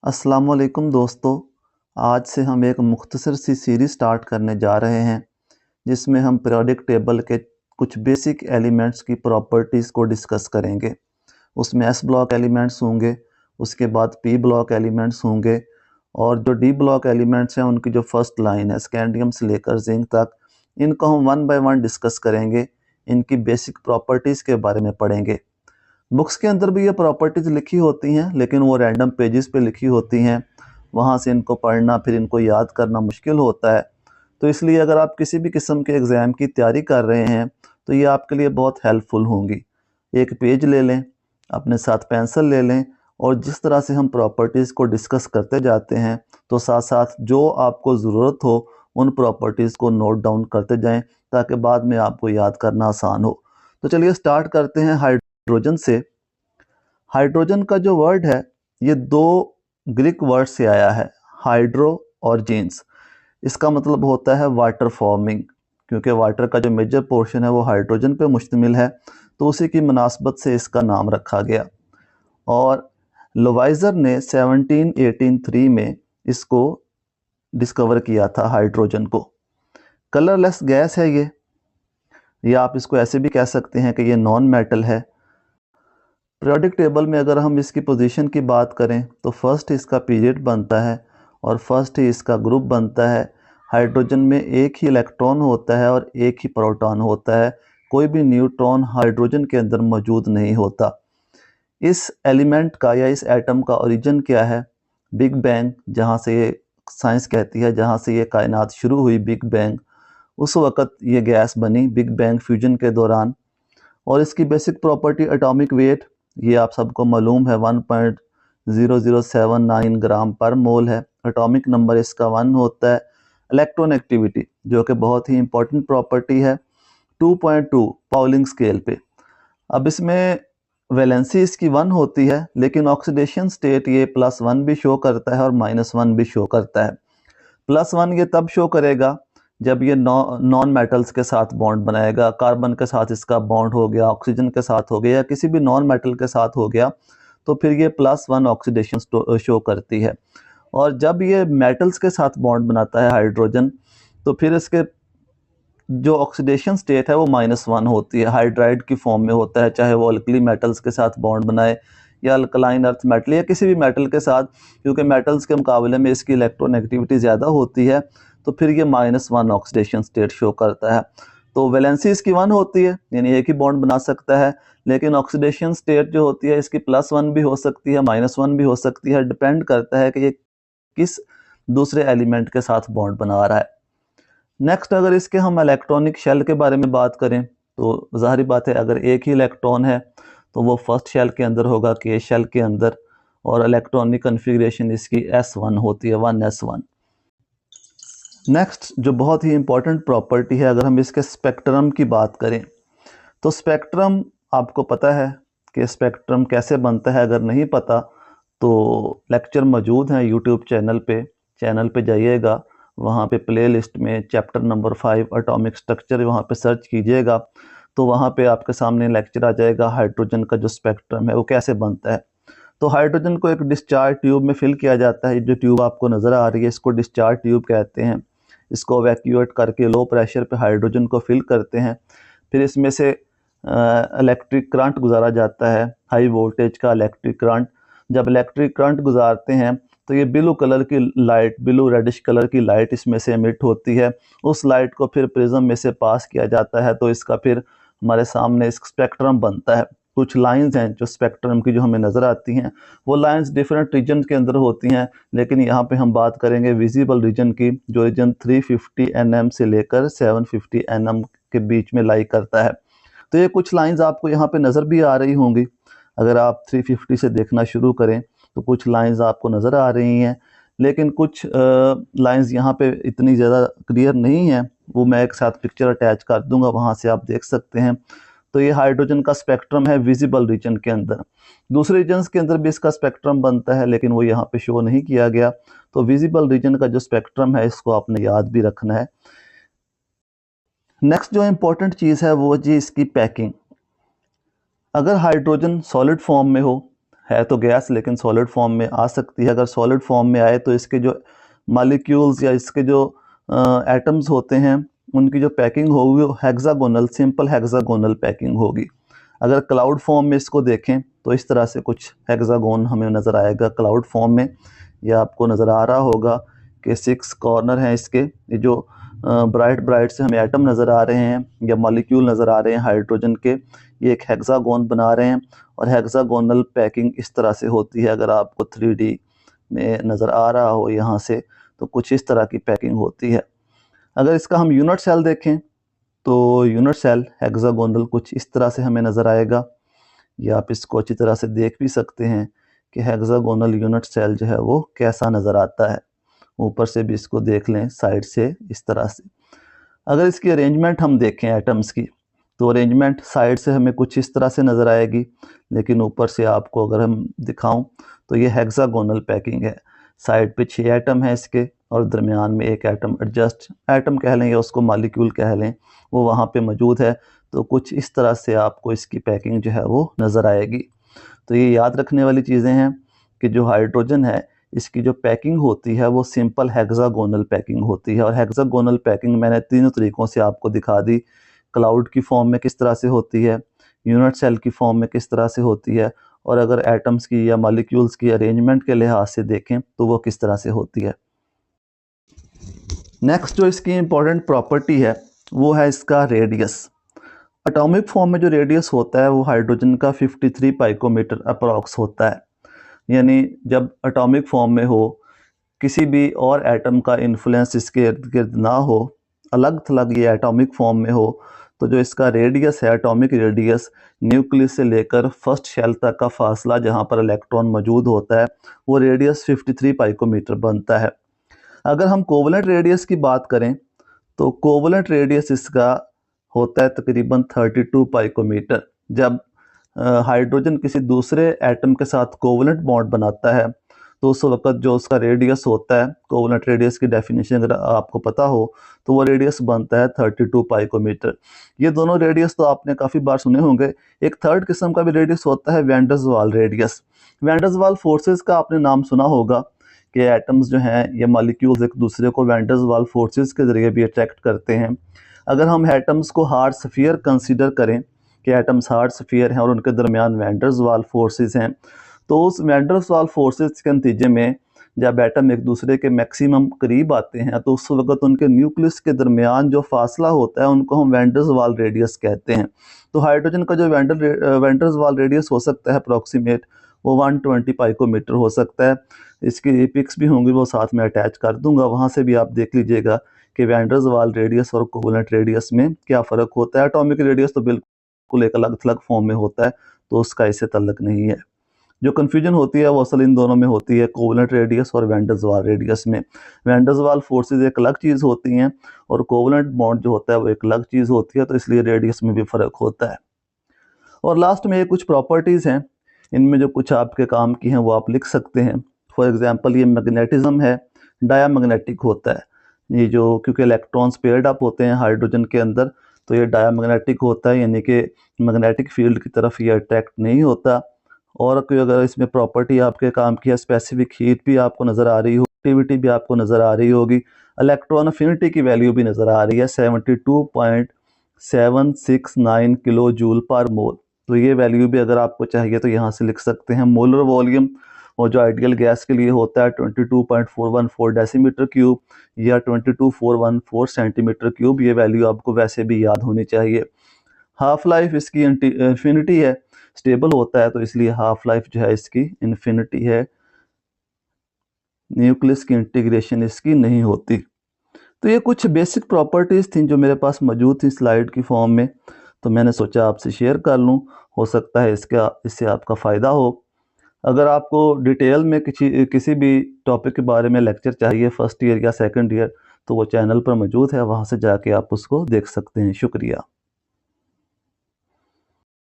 अस्सलाम वालेकुम दोस्तों। आज से हम एक मुख्तसर सी सीरीज़ स्टार्ट करने जा रहे हैं जिसमें हम पीरियोडिक टेबल के कुछ बेसिक एलिमेंट्स की प्रॉपर्टीज़ को डिस्कस करेंगे। उसमें एस ब्लॉक एलिमेंट्स होंगे, उसके बाद पी ब्लॉक एलिमेंट्स होंगे और जो डी ब्लॉक एलिमेंट्स हैं उनकी जो फर्स्ट लाइन है स्कैंडियम से लेकर जिंक तक, इनको हम वन बाय वन डिस्कस करेंगे। इनकी बेसिक प्रॉपर्टीज़ के बारे में पढ़ेंगे। बुक्स के अंदर भी ये प्रॉपर्टीज़ लिखी होती हैं लेकिन वो रैंडम पेजेस पे लिखी होती हैं, वहाँ से इनको पढ़ना फिर इनको याद करना मुश्किल होता है। तो इसलिए अगर आप किसी भी किस्म के एग्ज़ाम की तैयारी कर रहे हैं तो ये आपके लिए बहुत हेल्पफुल होंगी। एक पेज ले लें, अपने साथ पेंसिल ले लें और जिस तरह से हम प्रॉपर्टीज़ को डिस्कस करते जाते हैं तो साथ साथ जो आपको ज़रूरत हो उन प्रॉपर्टीज़ को नोट डाउन करते जाएं ताकि बाद में आपको याद करना आसान हो। तो चलिए स्टार्ट करते हैं हाइड्रोजन से। हाइड्रोजन का जो वर्ड है ये दो ग्रीक वर्ड से आया है, हाइड्रो और जीन्स। इसका मतलब होता है वाटर फॉर्मिंग, क्योंकि वाटर का जो मेजर पोर्शन है वो हाइड्रोजन पे मुश्तमिल है, तो उसी की मुनासबत से इसका नाम रखा गया। और लोवाइजर ने 1783 में इसको डिस्कवर किया था हाइड्रोजन को। कलरलेस गैस है ये, या आप इसको ऐसे भी कह सकते हैं कि ये नॉन मेटल है। पीरियोडिक टेबल में अगर हम इसकी पोजीशन की बात करें तो फर्स्ट इसका पीरियड बनता है और फर्स्ट ही इसका ग्रुप बनता है। हाइड्रोजन में एक ही इलेक्ट्रॉन होता है और एक ही प्रोटॉन होता है, कोई भी न्यूट्रॉन हाइड्रोजन के अंदर मौजूद नहीं होता। इस एलिमेंट का या इस एटम का ओरिजिन क्या है? बिग बैंग, जहाँ से ये साइंस कहती है जहाँ से ये कायनात शुरू हुई, बिग बैंग, उस वक़्त ये गैस बनी बिग बैंग फ्यूजन के दौरान। और इसकी बेसिक प्रॉपर्टी एटॉमिक वेट, ये आप सबको मालूम है, 1.0079 ग्राम पर मोल है। एटॉमिक नंबर इसका 1 होता है। इलेक्ट्रॉन एक्टिविटी, जो कि बहुत ही इंपॉर्टेंट प्रॉपर्टी है, 2.2 पाउलिंग स्केल पे। अब इसमें वैलेंसी इसकी 1 होती है लेकिन ऑक्सीडेशन स्टेट ये +1 भी शो करता है और -1 भी शो करता है। +1 ये तब शो करेगा जब ये नॉन मेटल्स के साथ बॉन्ड बनाएगा। कार्बन के साथ इसका बॉन्ड हो गया, ऑक्सीजन के साथ हो गया या किसी भी नॉन मेटल के साथ हो गया, तो फिर ये +1 ऑक्सीडेशन शो करती है। और जब ये मेटल्स के साथ बॉन्ड बनाता है हाइड्रोजन, तो फिर इसके जो ऑक्सीडेशन स्टेट है वो -1 होती है, हाइड्राइड की फॉर्म में होता है, चाहे वो अल्कली मेटल्स के साथ बॉन्ड बनाए या अल्कलाइन अर्थ मेटल या किसी भी मेटल के साथ, क्योंकि मेटल्स के मुकाबले में इसकी इलेक्ट्रॉन एक्टिविटी ज़्यादा होती है, तो फिर ये -1 ऑक्सीडेशन स्टेट शो करता है। तो वैलेंसी इसकी 1 होती है, यानी एक ही बॉन्ड बना सकता है, लेकिन ऑक्सीडेशन स्टेट जो होती है इसकी +1 भी हो सकती है, -1 भी हो सकती है, डिपेंड करता है कि ये किस दूसरे एलिमेंट के साथ बॉन्ड बना रहा है। नेक्स्ट, अगर इसके हम इलेक्ट्रॉनिक शेल के बारे में बात करें तो ज़ाहिर बात है, अगर एक ही इलेक्ट्रॉन है तो वो फर्स्ट शेल के अंदर होगा, के शेल के अंदर, और इलेक्ट्रॉनिक कन्फिग्रेशन इसकी S1 होती है, 1s1। नेक्स्ट जो बहुत ही इंपॉर्टेंट प्रॉपर्टी है, अगर हम इसके स्पेक्ट्रम की बात करें तो स्पेक्ट्रम, आपको पता है कि स्पेक्ट्रम कैसे बनता है? अगर नहीं पता तो लेक्चर मौजूद हैं यूट्यूब चैनल पे जाइएगा, वहाँ पे प्लेलिस्ट में चैप्टर नंबर 5 एटॉमिक स्ट्रक्चर, वहाँ पे सर्च कीजिएगा तो वहाँ पे आपके सामने लेक्चर आ जाएगा, हाइड्रोजन का जो स्पेक्ट्रम है वो कैसे बनता है। तो हाइड्रोजन को एक डिस्चार्ज ट्यूब में फिल किया जाता है। जो ट्यूब आपको नज़र आ रही है इसको डिस्चार्ज ट्यूब कहते हैं। इसको वैक्यूएट करके लो प्रेशर पे हाइड्रोजन को फिल करते हैं, फिर इसमें से इलेक्ट्रिक करंट गुजारा जाता है, हाई वोल्टेज का इलेक्ट्रिक करंट। जब इलेक्ट्रिक करंट गुजारते हैं तो ये ब्लू कलर की लाइट, ब्लू रेडिश कलर की लाइट इसमें से एमिट होती है। उस लाइट को फिर प्रिज्म में से पास किया जाता है, तो इसका फिर हमारे सामने एक स्पेक्ट्रम बनता है। कुछ लाइंस हैं जो स्पेक्ट्रम की जो हमें नज़र आती हैं, वो लाइंस डिफरेंट रीजन के अंदर होती हैं, लेकिन यहाँ पे हम बात करेंगे विजिबल रीजन की, जो रीजन 350 nm से लेकर 750 nm के बीच में लाई करता है। तो ये कुछ लाइंस आपको यहाँ पे नज़र भी आ रही होंगी। अगर आप 350 से देखना शुरू करें तो कुछ लाइंस आपको नज़र आ रही हैं, लेकिन कुछ लाइंस यहाँ पे इतनी ज़्यादा क्लियर नहीं है, वो मैं एक साथ पिक्चर अटैच कर दूंगा, वहाँ से आप देख सकते हैं। तो ये हाइड्रोजन का स्पेक्ट्रम है विजिबल रीजन के अंदर। दूसरे रीजन्स के अंदर भी इसका स्पेक्ट्रम बनता है लेकिन वो यहाँ पे शो नहीं किया गया। तो विजिबल रीजन का जो स्पेक्ट्रम है इसको आपने याद भी रखना है। नेक्स्ट जो इम्पोर्टेंट चीज़ है वो जी इसकी पैकिंग। अगर हाइड्रोजन सॉलिड फॉर्म में हो है तो गैस लेकिन सॉलिड फॉर्म में आ सकती है। अगर सॉलिड फॉर्म में आए तो इसके जो मॉलिक्यूल्स या इसके जो एटम्स होते हैं उनकी जो पैकिंग होगी वो हेक्सागोनल, सिंपल हेक्सागोनल पैकिंग होगी। अगर क्लाउड फॉर्म में इसको देखें तो इस तरह से कुछ हेक्सागोन हमें नज़र आएगा क्लाउड फॉर्म में। यह आपको नज़र आ रहा होगा कि 6 कॉर्नर हैं इसके। ये जो ब्राइट से हमें एटम नज़र आ रहे हैं या मॉलिक्यूल नज़र आ रहे हैं हाइड्रोजन के, ये एक हेक्सागोन बना रहे हैं। और हेक्सागोनल पैकिंग इस तरह से होती है। अगर आपको 3D में नज़र आ रहा हो यहाँ से तो कुछ इस तरह की पैकिंग होती है। अगर इसका हम यूनिट सेल देखें तो यूनिट सेल हेक्सागोनल कुछ इस तरह से हमें नज़र आएगा। या आप इसको अच्छी तरह से देख भी सकते हैं कि हेक्सागोनल यूनिट सेल जो है वो कैसा नज़र आता है। ऊपर से भी इसको देख लें, साइड से इस तरह से। अगर इसकी अरेंजमेंट हम देखें एटम्स की तो अरेंजमेंट साइड से हमें कुछ इस तरह से नज़र आएगी, लेकिन ऊपर से आपको अगर हम दिखाऊं तो ये हेक्सागोनल पैकिंग है। साइड पे 6 एटम है इसके और दरमियान में एक एटम, एडजस्ट एटम कह लें या उसको मॉलिक्यूल कह लें, वो वहाँ पे मौजूद है। तो कुछ इस तरह से आपको इसकी पैकिंग जो है वो नज़र आएगी। तो ये याद रखने वाली चीज़ें हैं कि जो हाइड्रोजन है इसकी जो पैकिंग होती है वो सिंपल हेक्सागोनल पैकिंग होती है। और हेक्सागोनल पैकिंग मैंने तीनों तरीक़ों से आपको दिखा दी। क्लाउड की फॉर्म में किस तरह से होती है, यूनिट सेल की फॉर्म में किस तरह से होती है, और अगर एटम्स की या मॉलिक्यूल्स की अरेंजमेंट के लिहाज से देखें तो वो किस तरह से होती है। नेक्स्ट जो इसकी इम्पॉर्टेंट प्रॉपर्टी है वो है इसका रेडियस। एटॉमिक फॉर्म में जो रेडियस होता है वो हाइड्रोजन का 53 पाइकोमीटर अप्रॉक्स होता है। यानी जब एटॉमिक फॉर्म में हो, किसी भी और एटम का इन्फ्लुएंस इसके इर्द गिर्द ना हो, अलग थलग ये एटॉमिक फॉर्म में हो, तो जो इसका रेडियस है, एटॉमिक रेडियस, न्यूक्लियस से लेकर फर्स्ट शेल तक का फासला जहाँ पर इलेक्ट्रॉन मौजूद होता है वो रेडियस 53 पाइकोमीटर बनता है। अगर हम कोवलेंट रेडियस की बात करें तो कोवलेंट रेडियस इसका होता है तकरीबन 32 पाइकोमीटर। जब हाइड्रोजन किसी दूसरे एटम के साथ कोवलेंट बॉन्ड बनाता है तो उस वक़्त जो उसका रेडियस होता है, कोवलेंट रेडियस की डेफिनेशन अगर आपको पता हो तो वो रेडियस बनता है 32 पाइकोमीटर। ये दोनों रेडियस तो आपने काफ़ी बार सुने होंगे। एक थर्ड किस्म का भी रेडियस होता है वैन डर वाल रेडियस। वैन डर वाल फोर्सेस का आपने नाम सुना होगा कि एटम्स जो हैं या मॉलिक्यूल्स एक दूसरे को वैन डर वाल फोर्सेस के ज़रिए भी अट्रैक्ट करते हैं। अगर हम एटम्स को हार्ड स्फीयर कंसीडर करें कि एटम्स हार्ड स्फीयर हैं और उनके दरमियान वैन डर वाल फोर्सेस हैं, तो उस वैन डर वाल फोर्सेस के नतीजे में जब एटम एक दूसरे के मैक्सिमम करीब आते हैं तो उस वक्त उनके न्यूक्लियस के दरमियान जो फासला होता है उनको हम वैन डर वाल रेडियस कहते हैं। तो हाइड्रोजन का जो वैन डर वाल रेडियस हो सकता है अप्रॉक्सीमेट वो 120 पाइकोमीटर हो सकता है। इसकी पिक्स भी होंगी, वो साथ में अटैच कर दूंगा, वहाँ से भी आप देख लीजिएगा कि वैन डर वाल रेडियस और कोवलेंट रेडियस में क्या फ़र्क होता है। एटॉमिक रेडियस तो बिल्कुल एक अलग थलग फॉर्म में होता है, तो उसका इससे तल्लुक नहीं है। जो कन्फ्यूजन होती है वो असल इन दोनों में होती है, कोवलेंट रेडियस और वैन डर वाल रेडियस में। वैन डर वाल फोर्सेस एक अलग चीज़ होती हैं और कोवलेंट बॉन्ड जो होता है वो एक अलग चीज़ होती है, तो इसलिए रेडियस में भी फ़र्क होता है। और लास्ट में ये कुछ प्रॉपर्टीज़ हैं, इनमें जो कुछ आपके काम की हैं वो आप लिख सकते हैं। फॉर एग्जांपल ये मैग्नेटिज्म है, डायामैग्नेटिक होता है। ये जो क्योंकि इलेक्ट्रॉन्स पेयर्ड अप होते हैं हाइड्रोजन के अंदर, तो ये डायामैग्नेटिक होता है, यानी कि मैग्नेटिक फील्ड की तरफ ये अट्रैक्ट नहीं होता। और कोई अगर इसमें प्रॉपर्टी आपके काम की है, स्पेसिफिक हीट भी आपको नज़र आ रही हो, एक्टिविटी भी आपको नज़र आ रही होगी, इलेक्ट्रॉन अफिनिटी की वैल्यू भी नज़र आ रही है 72.769 किलो जूल पर मोल। तो ये वैल्यू भी अगर आपको चाहिए तो यहाँ से लिख सकते हैं। मोलर वॉल्यूम और जो आइडियल गैस के लिए होता है 22.414 डेसीमीटर क्यूब या 22414 सेंटीमीटर क्यूब, ये वैल्यू आपको वैसे भी याद होनी चाहिए। हाफ लाइफ इसकी इन्फिनिटी है, स्टेबल होता है तो इसलिए हाफ लाइफ जो है इसकी इन्फिनिटी है। न्यूक्लियस की इंटीग्रेशन इसकी नहीं होती। तो ये कुछ बेसिक प्रॉपर्टीज़ थी जो मेरे पास मौजूद थी स्लाइड की फॉर्म में, तो मैंने सोचा आपसे शेयर कर लूँ, हो सकता है इससे आपका फ़ायदा हो। अगर आपको डिटेल में किसी भी टॉपिक के बारे में लेक्चर चाहिए फर्स्ट ईयर या सेकंड ईयर, तो वो चैनल पर मौजूद है, वहाँ से जाके आप उसको देख सकते हैं। शुक्रिया।